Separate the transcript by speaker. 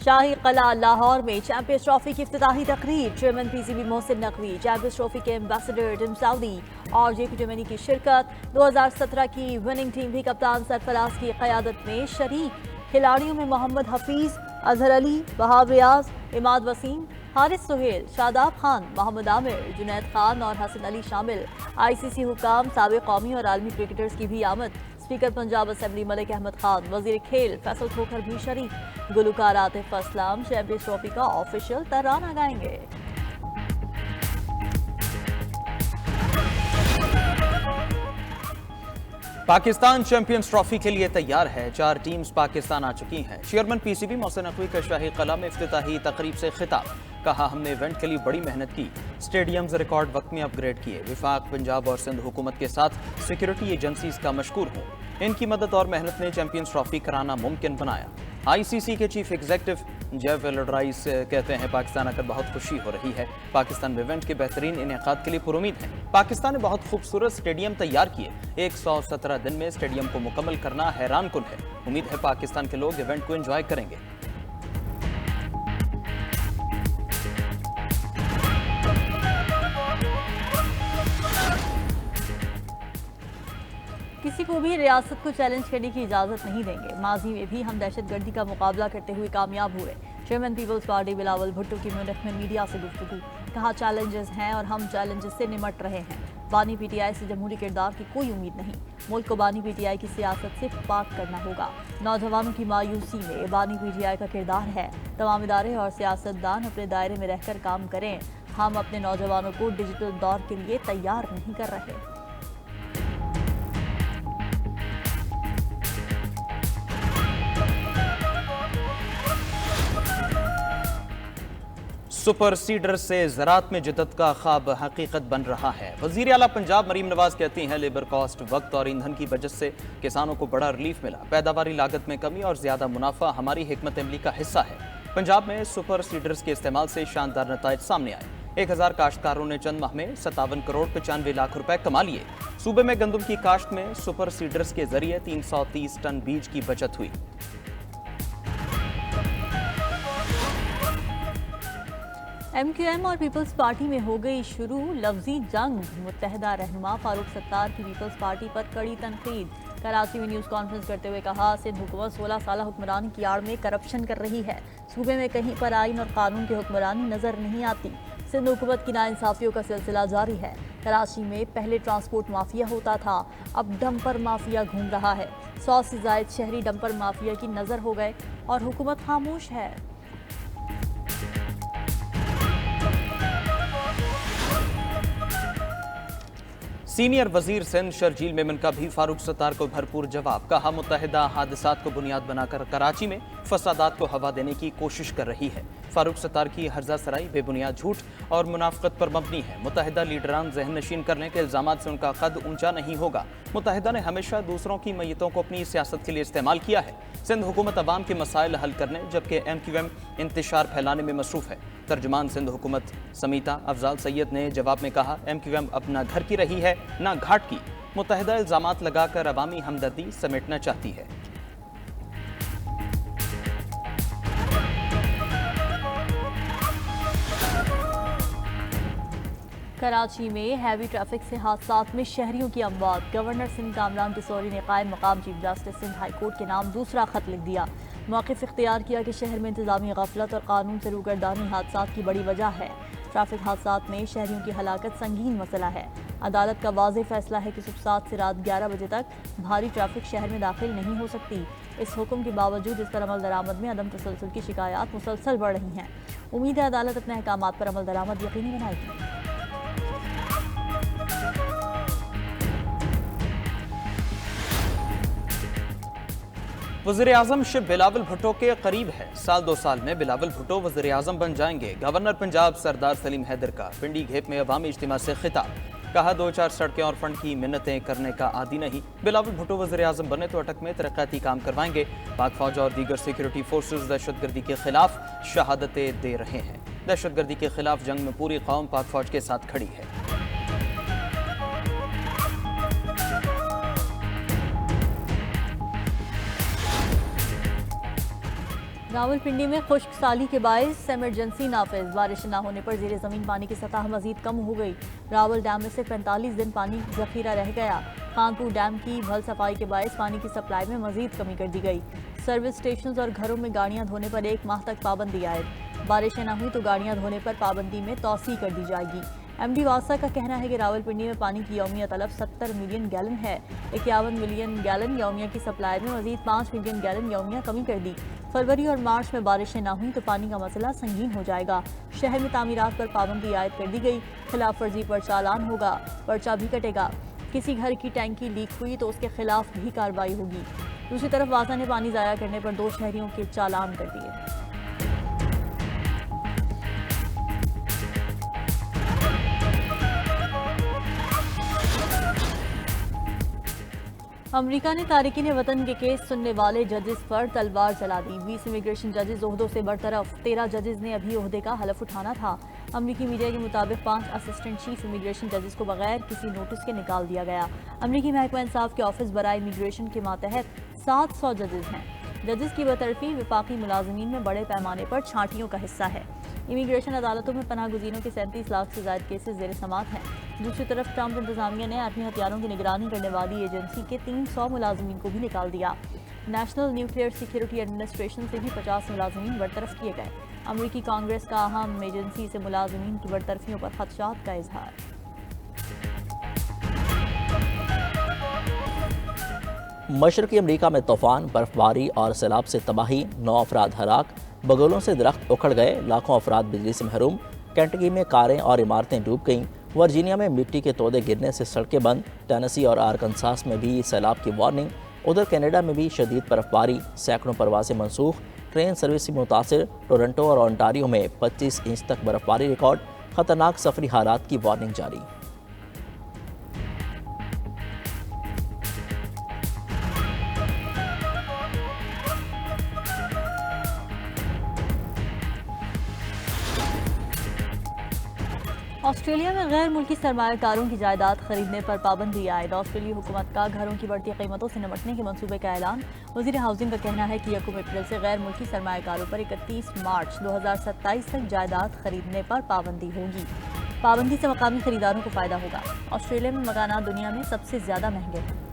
Speaker 1: शाही कला लाहौर में champions trophy की इफ्तिताही तकरीब। Chairman PCB Mohsin Naqvi, champions trophy के एम्बेसडर टिम साउदी और जेपी जमनी की शिरकत। 2017 की विनिंग टीम भी कप्तान सरफराज की क़यादत में शरीक। खिलाड़ियों में मोहम्मद हफीज, अजहर अली, बहार रियाज, इमाद वसीम, हारिस सुहेल, शादाब खान, मोहम्मद आमिर, जुनैद खान और हसन अली शामिल। आईसीसी हुकाम, साबिक कौमी और आलमी क्रिकेटर्स की भी आमद। स्पीकर पंजाब असेंबली मलिक अहमद खान, वजीर खेल फैसल खोखर भी शरीक। गुलकार आतिफ असलम चैंपियंस ट्रॉफी का ऑफिशियल तराना गाएंगे।
Speaker 2: पाकिस्तान चैंपियंस ट्रॉफी के लिए तैयार है। 4 टीम्स पाकिस्तान आ चुकी हैं। चेयरमैन पीसीबी मोहसिन नकवी का शाही कला में इफ्तिताही तकरीब से खिताब। कहा, हमने इवेंट के लिए बड़ी मेहनत की, स्टेडियम्स रिकॉर्ड वक्त में अपग्रेड किए। विफाक, पंजाब और सिंध हुकूमत के साथ सिक्योरिटी एजेंसीज का मशकूर हूँ। इनकी मदद और मेहनत ने चैंपियंस ट्रॉफी कराना मुमकिन बनाया। आईसीसी के चीफ एग्जीक्यूटिव जेफ एल्ड्राइस कहते हैं, पाकिस्तान आकर बहुत खुशी हो रही है। पाकिस्तान में इवेंट के बेहतरीन इनेकाद के लिए पुरुमीद है। पाकिस्तान ने बहुत खूबसूरत स्टेडियम तैयार किए। 117 दिन में स्टेडियम को मुकम्मल करना हैरान कुन है। उम्मीद है पाकिस्तान के लोग इवेंट को एंजॉय करेंगे।
Speaker 1: किसी को भी रियासत को चैलेंज करने की इजाज़त नहीं देंगे। माजी में भी हम दहशतगर्दी का मुकाबला करते हुए कामयाब हुए। Chairman Peoples Party Bilawal Bhutto की म्यूनिख में मीडिया से गुफ्तगू। कहा, चैलेंजेस हैं और हम चैलेंजेस से निमट रहे हैं। बानी पीटीआई से जमहूरी किरदार की कोई उम्मीद नहीं। मुल्क को बानी पीटीआई की सियासत से पाक करना होगा। नौजवानों की मायूसी में बानी पीटीआई का किरदार है। तमाम इदारे और सियासतदान अपने दायरे में रहकर काम करें। हम अपने नौजवानों को डिजिटल दौर के लिए तैयार नहीं कर रहे।
Speaker 2: सुपर सीडर से ज़राअत में जिद्दत का ख्वाब हकीकत बन रहा है। वज़ीर आला पंजाब मरीम नवाज कहती हैं, लेबर कॉस्ट, वक्त और ईंधन की बचत से किसानों को बड़ा रिलीफ मिला। पैदावारी लागत में कमी और ज़्यादा मुनाफा हमारी हिकमत अमली का हिस्सा है। पंजाब में सुपर सीडर्स के इस्तेमाल से शानदार नताइज सामने आए। 1000 काश्तकारों ने चंद माह में 57 करोड़ 95 लाख रुपए कमा लिए। सूबे में गंदम की काश्त में सुपर सीडर्स के जरिए 330 टन बीज की बचत हुई।
Speaker 1: एमक्यूएम और पीपल्स पार्टी में हो गई शुरू लफ्जी जंग। मुत्तहदा रहनुमा फारूक सत्तार की पीपल्स पार्टी पर कड़ी तनकीद। कराची में न्यूज़ कॉन्फ्रेंस करते हुए कहा, सिंध हुकूमत 16 साल हुक्मरानी की आड़ में करप्शन कर रही है। सूबे में कहीं पर आइन और कानून की हुक्मरानी नजर नहीं आती। सिंध हुकूमत की नाइंसाफियों का सिलसिला जारी है। कराची में पहले ट्रांसपोर्ट माफिया होता था, अब डंपर माफिया घूम रहा है। 100 से जायद शहरी डंपर माफिया की नजर हो गए और हुकूमत खामोश है।
Speaker 2: सीनियर वजीर सिंध शर्जील मेमन का भी फारूक सत्तार को भरपूर जवाब। कहा, मुत्तहिदा हादसात को बुनियाद बनाकर कराची में फसादात को हवा देने की कोशिश कर रही है। फारूक सत्तार की हर्जा सराई बेबुनियाद झूठ और मुनाफकत पर मबनी है। मुत्तहिदा लीडरान जहन नशीन करने के इल्जामात से उनका कद ऊंचा नहीं होगा। मुत्तहिदा ने हमेशा दूसरों की मैयतों को अपनी सियासत के लिए इस्तेमाल किया है। सिंध हुकूमत अवाम के मसाइल हल करने जबकि एमक्यूएम इंतशार फैलाने में मसरूफ है। तर्जमान सिंध हुकूमत समीता अफजाल सैयद ने जवाब में कहा, एमक्यूएम अपना घर की रही है ना घाट की। मुत्तहिदा इल्जामात लगाकर अवामी हमदर्दी समेटना चाहती है।
Speaker 1: कराची में हैवी ट्रैफिक से हादसात में शहरियों की अमवात। गवर्नर सिंध कामरान किशोरी ने कायम मकाम chief justice Sindh high court के नाम दूसरा खत लिख दिया। मौक़िफ़ इख्तियार किया कि शहर में इंतजामी गफलत और कानून से रूगर्दानी हादसात की बड़ी वजह है। ट्रैफिक हादसात में शहरियों की हलाकत संगीन मसला है। अदालत का वाज़ेह फैसला है कि सुबह 7 से रात 11 बजे तक भारी ट्रैफिक शहर में दाखिल नहीं हो सकती। इस हुक्म के बावजूद इस पर अमल दरामद में अदम तसलसल की शिकायत मुसलसल बढ़ रही हैं। उम्मीद है अदालत अपने अहकामात पर अमल दरामद यकीनी बनाएगी।
Speaker 2: वज़ीर-ए-आज़म शिव बिलावल भुट्टो के करीब है। साल 2 साल में बिलावल भुट्टो वज़ीर-ए-आज़म बन जाएंगे। गवर्नर पंजाब सरदार सलीम हैदर का पिंडी घेप में अवामी इज्तिमा से खिताब। कहा, 2-4 सड़कें और फंड की मिन्नतें करने का आदी नहीं। बिलावल भुट्टो वज़ीर-ए-आज़म बने तो अटक में तरक्याती काम करवाएंगे। पाक फौज और दीगर सिक्योरिटी फोर्सेज दहशतगर्दी के खिलाफ शहादतें दे रहे हैं। दहशतगर्दी के खिलाफ जंग में पूरी कौम पाक फौज के साथ खड़ी है।
Speaker 1: रावलपिंडी में खुश्क साली के बायस इमरजेंसी नाफिज। बारिश न होने पर जेर जमीन पानी की सतह मजीद कम हो गई। रावल डैम में सिर्फ 45 दिन पानी जखीरा रह गया। खानपुर डैम की भल सफाई के बायस पानी की सप्लाई में मजीद कमी कर दी गई। सर्विस स्टेशन और घरों में गाड़ियां धोने पर 1 माह तक पाबंदी आयद। बारिशें न हुई तो गाड़ियां धोने पर पाबंदी में तौसी कर दी जाएगी। एमडी वासा का कहना है कि रावलपिंडी में पानी की यौमिया तलब 70 मिलियन गैलन है। 51 मिलियन गैलन यौमिया की सप्लाई में मजीद 5 मिलियन गैलन यौमिया कमी कर दी। फरवरी और मार्च में बारिशें न हुई तो पानी का मसला संगीन हो जाएगा। शहर में तामीरात पर पाबंदी आयद कर दी गई। खिलाफ वर्जी पर चालान होगा, पर्चा भी कटेगा। किसी घर की टैंकी लीक हुई तो उसके खिलाफ भी कार्रवाई होगी। दूसरी तरफ वासा ने पानी जाया करने पर 2 शहरियों के चालान कर दिए। अमेरिका ने तारिकीन वतन के केस सुनने वाले जजेस पर तलवार चला दी। 20 इमिग्रेशन जजेस ओहदों से बरतरफ। 13 जजेस ने अभी ओहदे का हलफ उठाना था। अमरीकी मीडिया के मुताबिक 5 असिस्टेंट चीफ इमिग्रेशन जजेस को बगैर किसी नोटिस के निकाल दिया गया। अमरीकी महकमा इंसाफ के ऑफिस बराए इमिग्रेशन के मातहत 700 जजेस हैं। जजेस की बतरफी विफाकी मुलाजमीन में बड़े पैमाने पर छांटियों का हिस्सा है। इमिग्रेशन अदालतों में पनाह गुज़ीनों के 37 लाख से ज़ायद केसेस ज़ेर समात हैं। दूसरी तरफ ट्रंप इंतजामिया ने आठवीं हथियारों की निगरानी करने वाली एजेंसी के 300 मुलाजमीन को भी निकाल दिया। नेशनल न्यूक्लियर सिक्योरिटी एडमिनिस्ट्रेशन से भी 50 मुलाजमीन बरतरफ किए गए। अमरीकी कांग्रेस का अहम एजेंसी से मुलाजमीन की बरतरफियों पर खदशात का इजहार।
Speaker 3: मशरकी अमरीका में तूफान, बर्फबारी और सैलाब से तबाही, 9 अफराद हलाक। बगोलों से दरख्त उखड़ गए, लाखों अफराद बिजली से महरूम। केंटकी में कारें और इमारतें डूब गईं। वर्जीनिया में मिट्टी के तोदे गिरने से सड़कें बंद। टेनेसी और आरकनसास में भी सैलाब की वार्निंग। उधर कनाडा में भी शदीद बर्फबारी, सैकड़ों परवाजें मनसूख। ट्रेन सर्विस भी मुतासिर। टोरंटो और ओंटारियो में 25 इंच तक बर्फबारी रिकॉर्ड। खतरनाक सफरी हालात की वार्निंग जारी।
Speaker 1: ऑस्ट्रेलिया में गैर मुल्की सरमायाकारों की जायदाद खरीदने पर पाबंदी आयद। ऑस्ट्रेलियाई हुकूमत का घरों की बढ़ती कीमतों से निपटने के मंसूबे का ऐलान। वज़ीर हाउसिंग का कहना है कि 1 अप्रैल से गैर मुल्की सरमायाकारों पर 31 मार्च 2027 तक जायदाद खरीदने पर पाबंदी होगी। पाबंदी से मकामी खरीदारों को फ़ायदा होगा। ऑस्ट्रेलिया में मकानात दुनिया में सबसे ज़्यादा महंगे हैं।